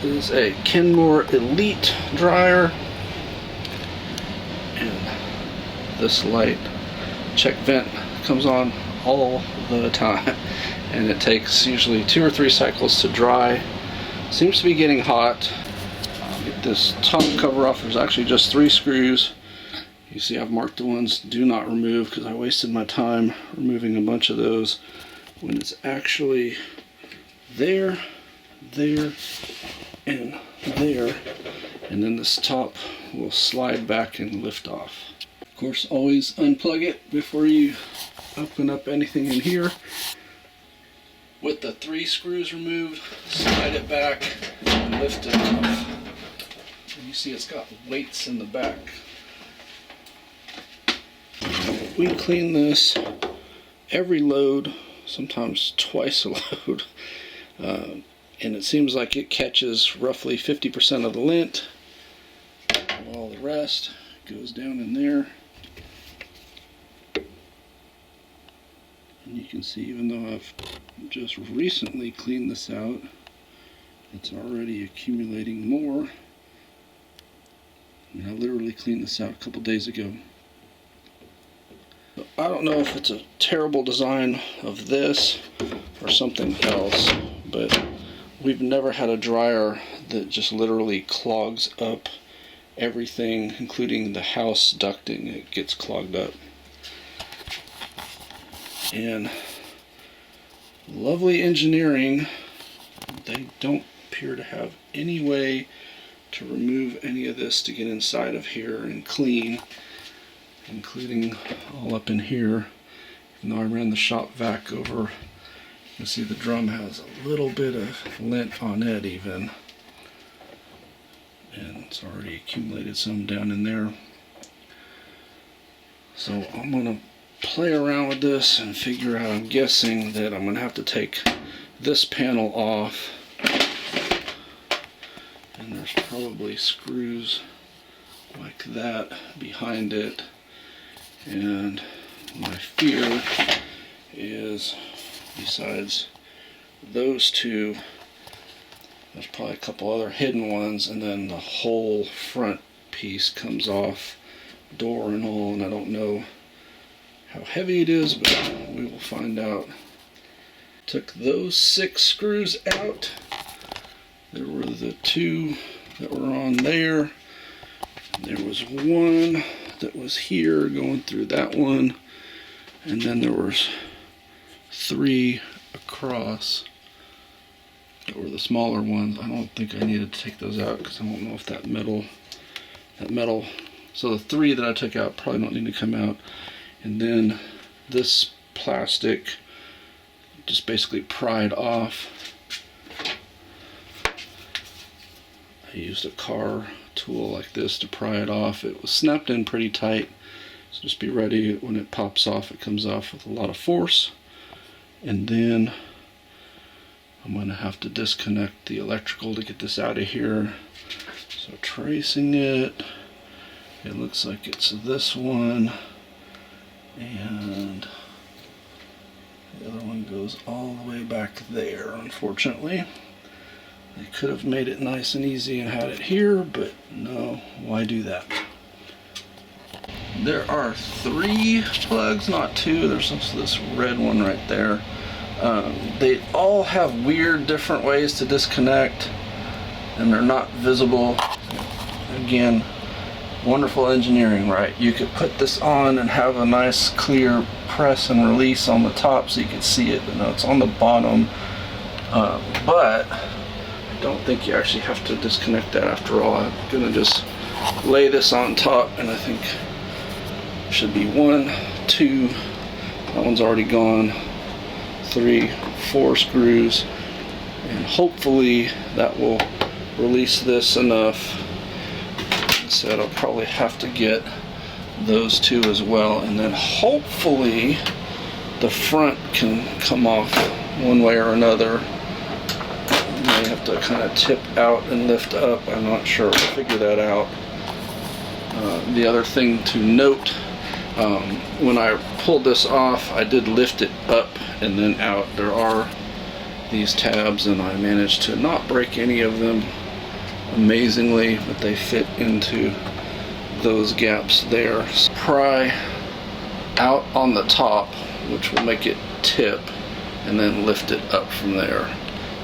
is a Kenmore Elite dryer, and this light check vent comes on all the time, and it takes usually 2 or 3 cycles to dry. Seems to be getting hot. I'll get this top cover off. There's actually just 3 screws. You see I've marked the ones do not remove because I wasted my time removing a bunch of those when it's actually there, there, and there. And then this top will slide back and lift off. Of course, always unplug it before you open up anything in here. With the 3 screws removed, slide it back and lift it off. And you see it's got weights in the back. We clean this every load, sometimes twice a load, and it seems like it catches roughly 50% of the lint, while the rest goes down in there. And you can see, even though I've just recently cleaned this out, it's already accumulating more. And I literally cleaned this out a couple days ago. I don't know if it's a terrible design of this or something else, but we've never had a dryer that just literally clogs up everything, including the house ducting. It gets clogged up. And lovely engineering, they don't appear to have any way to remove any of this to get inside of here and clean, including all up in here. Even though I ran the shop vac over, you see the drum has a little bit of lint on it even, and it's already accumulated some down in there. So I'm gonna play around with this and figure out. I'm guessing that I'm gonna have to take this panel off, and there's probably screws like that behind it. And my fear is, besides those 2, there's probably a couple other hidden ones, and then the whole front piece comes off, door and all, and I don't know how heavy it is, but we will find out. Took those 6 screws out. There were the 2 that were on there. There was 1 that was here going through that one, and then there was 3 across that were the smaller ones. I don't think I needed to take those out because I don't know if that metal, so the 3 that I took out probably don't need to come out. And then this plastic just basically pried off. I used a car tool like this to pry it off. It was snapped in pretty tight, so just be ready when it pops off. It comes off with a lot of force. And then I'm going to have to disconnect the electrical to get this out of here. So tracing it, it looks like it's this one, and the other one goes all the way back there. Unfortunately, they could have made it nice and easy and had it here, but no, why do that? There are 3 plugs, not 2. There's also this red one right there. They all have weird different ways to disconnect, and they're not visible. Again, wonderful engineering, right? You could put this on and have a nice clear press and release on the top so you can see it, but no, it's on the bottom. But I don't think you actually have to disconnect that after all. I'm gonna just lay this on top, and I think it should be 1, 2, that one's already gone, 3, 4 screws, and hopefully that will release this enough. Like I said, I'll probably have to get those 2 as well, and then hopefully the front can come off one way or another. I may have to kind of tip out and lift up. I'm not sure. We'll figure that out. The other thing to note, when I pulled this off, I did lift it up and then out. There are these tabs, and I managed to not break any of them. amazingly, but they fit into those gaps there. So pry out on the top, which will make it tip, and then lift it up from there,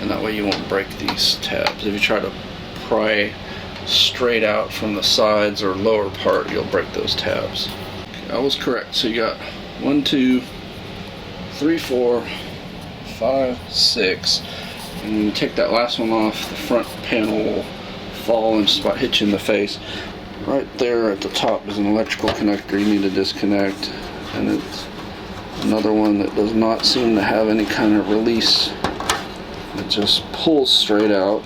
and that way you won't break these tabs. If you try to pry straight out from the sides or lower part, you'll break those tabs. Okay, I was correct. So you got 1, 2, 3, 4, 5, 6, and when you take that last one off, the front panel will fall and just about hit you in the face. Right there at the top is an electrical connector you need to disconnect, and it's another one that does not seem to have any kind of release. It just pulls straight out,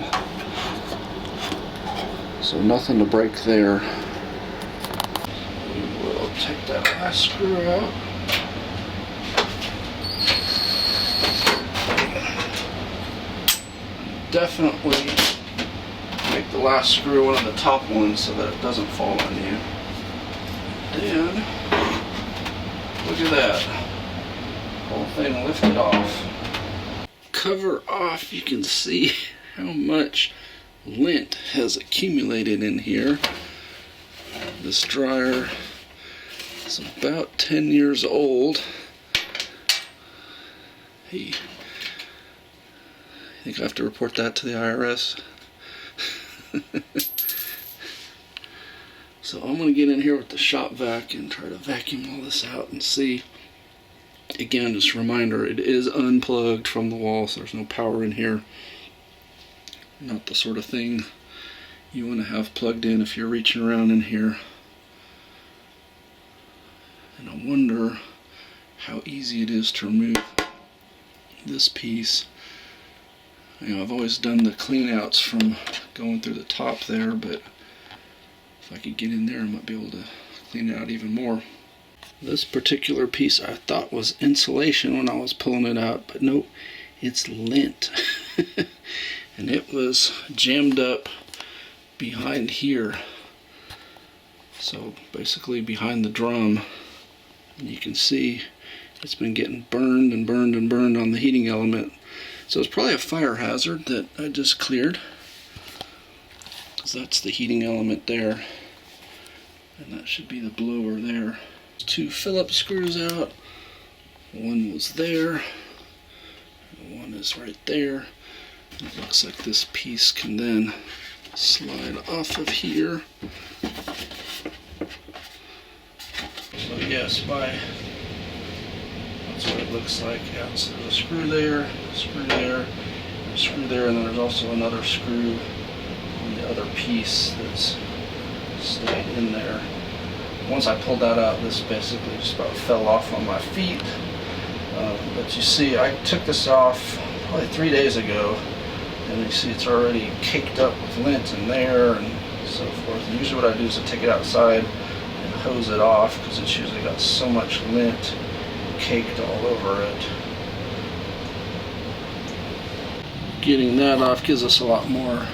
so nothing to break there. We will take that last screw out. Definitely make the last screw one of the top ones so that it doesn't fall on you. Then, look at that. Whole thing lifted off. Cover off, you can see how much lint has accumulated in here. This dryer is about 10 years old. Hey, I think I have to report that to the IRS. So I'm going to get in here with the shop vac and try to vacuum all this out and see. Again, just a reminder, it is unplugged from the wall, so there's no power in here. Not the sort of thing you want to have plugged in if you're reaching around in here. And I wonder how easy it is to remove this piece. You know, I've always done the clean outs from going through the top there, but if I could get in there, I might be able to clean it out even more. This particular piece I thought was insulation when I was pulling it out, but nope, it's lint. And it was jammed up behind here. So basically behind the drum. And you can see it's been getting burned and burned and burned on the heating element. So it's probably a fire hazard that I just cleared, because that's the heating element there, and that should be the blower there. 2 Phillips screws out. One was there, and one is right there. And it looks like this piece can then slide off of here. So yes, that's what it looks like. Yeah, so there's a screw there, screw there, screw there, and then there's also another screw on the other piece that's stayed in there. Once I pulled that out, this basically just about fell off on my feet. But you see, I took this off probably 3 days ago, and you see it's already caked up with lint in there and so forth. And usually what I do is I take it outside and hose it off, because it's usually got so much lint caked all over it. Getting that off gives us a lot more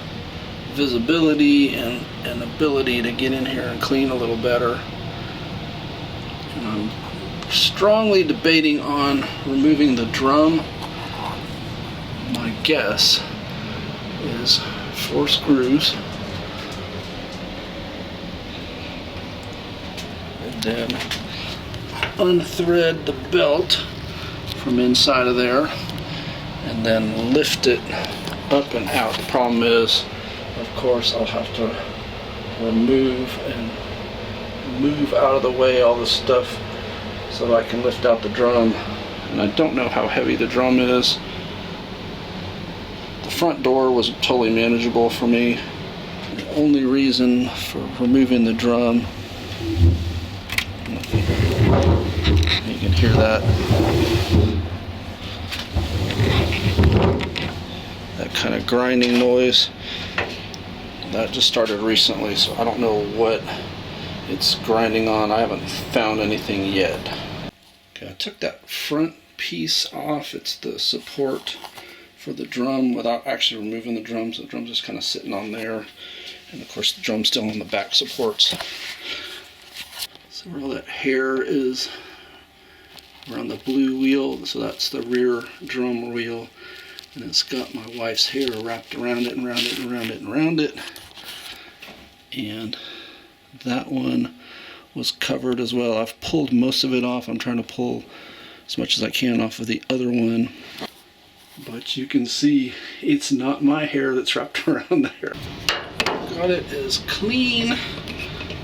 visibility and ability to get in here and clean a little better. And I'm strongly debating on removing the drum. My guess is 4 screws, and then unthread the belt from inside of there and then lift it up and out. The problem is, of course, I'll have to remove and move out of the way all the stuff so that I can lift out the drum. And I don't know how heavy the drum is. The front door was totally manageable for me. The only reason for removing the drum, you can hear that kind of grinding noise. That just started recently, so I don't know what it's grinding on. I haven't found anything yet. Okay, I took that front piece off. It's the support for the drum without actually removing the drum, so the drum's just kind of sitting on there. And of course the drum's still on the back supports. So where all that hair is around the blue wheel, so that's the rear drum wheel, and it's got my wife's hair wrapped around it and around it and around it and around it. and that one was covered as well. I've pulled most of it off. I'm trying to pull as much as I can off of the other one, but you can see it's not my hair that's wrapped around there. Got it as clean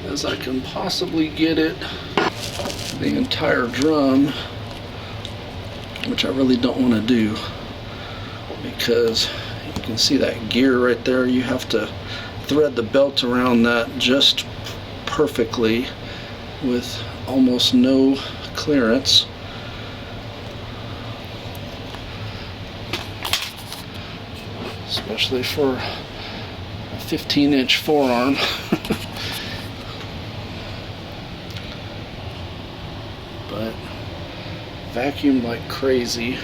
as I can possibly get it. The entire drum, which I really don't want to do, because you can see that gear right there. You have to thread the belt around that just perfectly with almost no clearance. Especially for a 15-inch forearm. But vacuumed like crazy.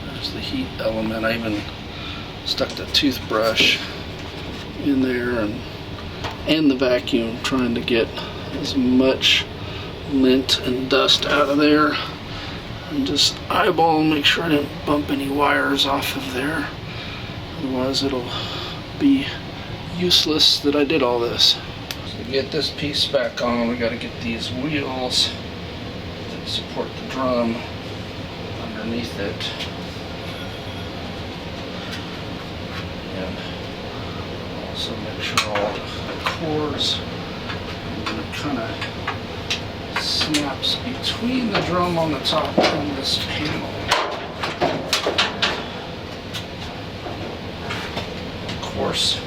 There's the heat element. I even stuck the toothbrush in there and the vacuum, trying to get as much lint and dust out of there, and just eyeball and make sure I didn't bump any wires off of there. Otherwise it'll be useless that I did all this. To get this piece back on, we got to get these wheels that support the drum underneath it, and also make sure all the cords kind of snaps between the drum on the top and this panel. Of course,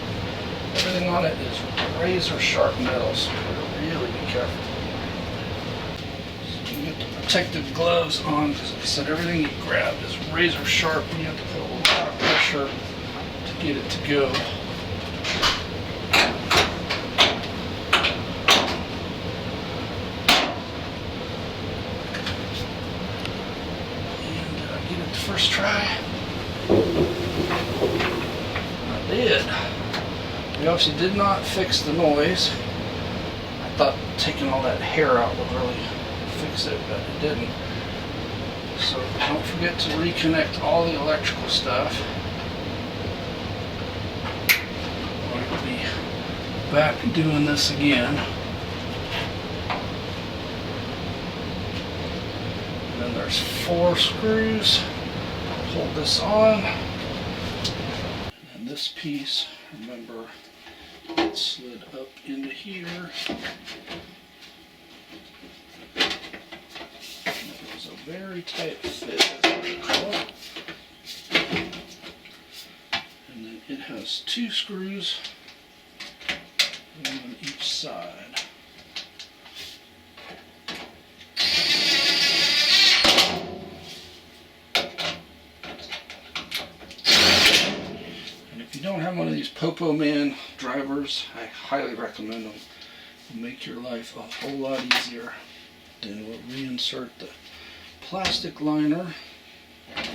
everything on it is razor sharp metal, so really be careful. So you get the protective gloves on, because like I said, everything you grab is razor sharp, and you have to put a lot of pressure to get it to go. First try. I did. We obviously did not fix the noise. I thought taking all that hair out would really fix it, but it didn't. So don't forget to reconnect all the electrical stuff. We're going to be back doing this again. And then there's 4 screws. Hold this on, and this piece, remember, it slid up into here. And it was a very tight fit, as I recall. And then it has 2 screws, one on each side. Don't have one of these Popo Man drivers, I highly recommend them. It'll make your life a whole lot easier. Then we'll reinsert the plastic liner. And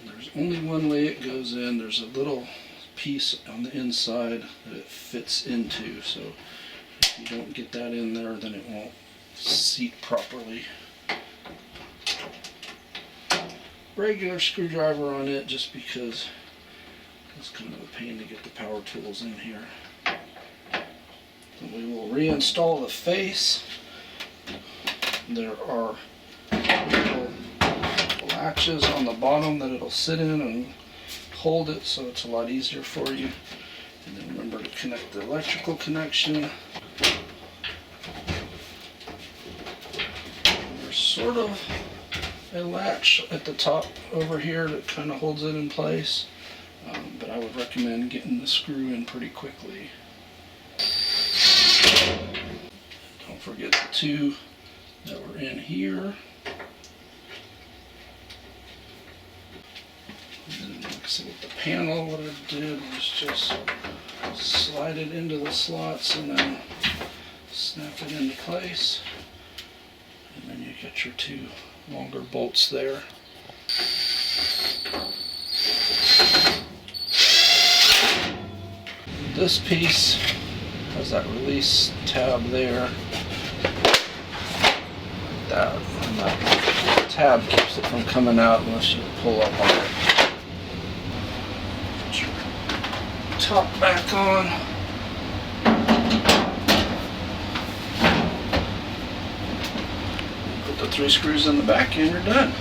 there's only one way it goes in. There's a little piece on the inside that it fits into, so if you don't get that in there, then it won't seat properly. Regular screwdriver on it, just because it's kind of a pain to get the power tools in here. Then we will reinstall the face. There are little latches on the bottom that it'll sit in and hold it, so it's a lot easier for you. And then remember to connect the electrical connection. There's sort of a latch at the top over here that kind of holds it in place, but I would recommend getting the screw in pretty quickly. Don't forget the 2 that were in here. And then, like I said, with the panel, what I did was just slide it into the slots and then snap it into place. And then you get your 2 longer bolts there. This piece has that release tab there. that. And that tab keeps it from coming out unless you pull up on it. Put your top back on. Put the 3 screws in the back and you're done.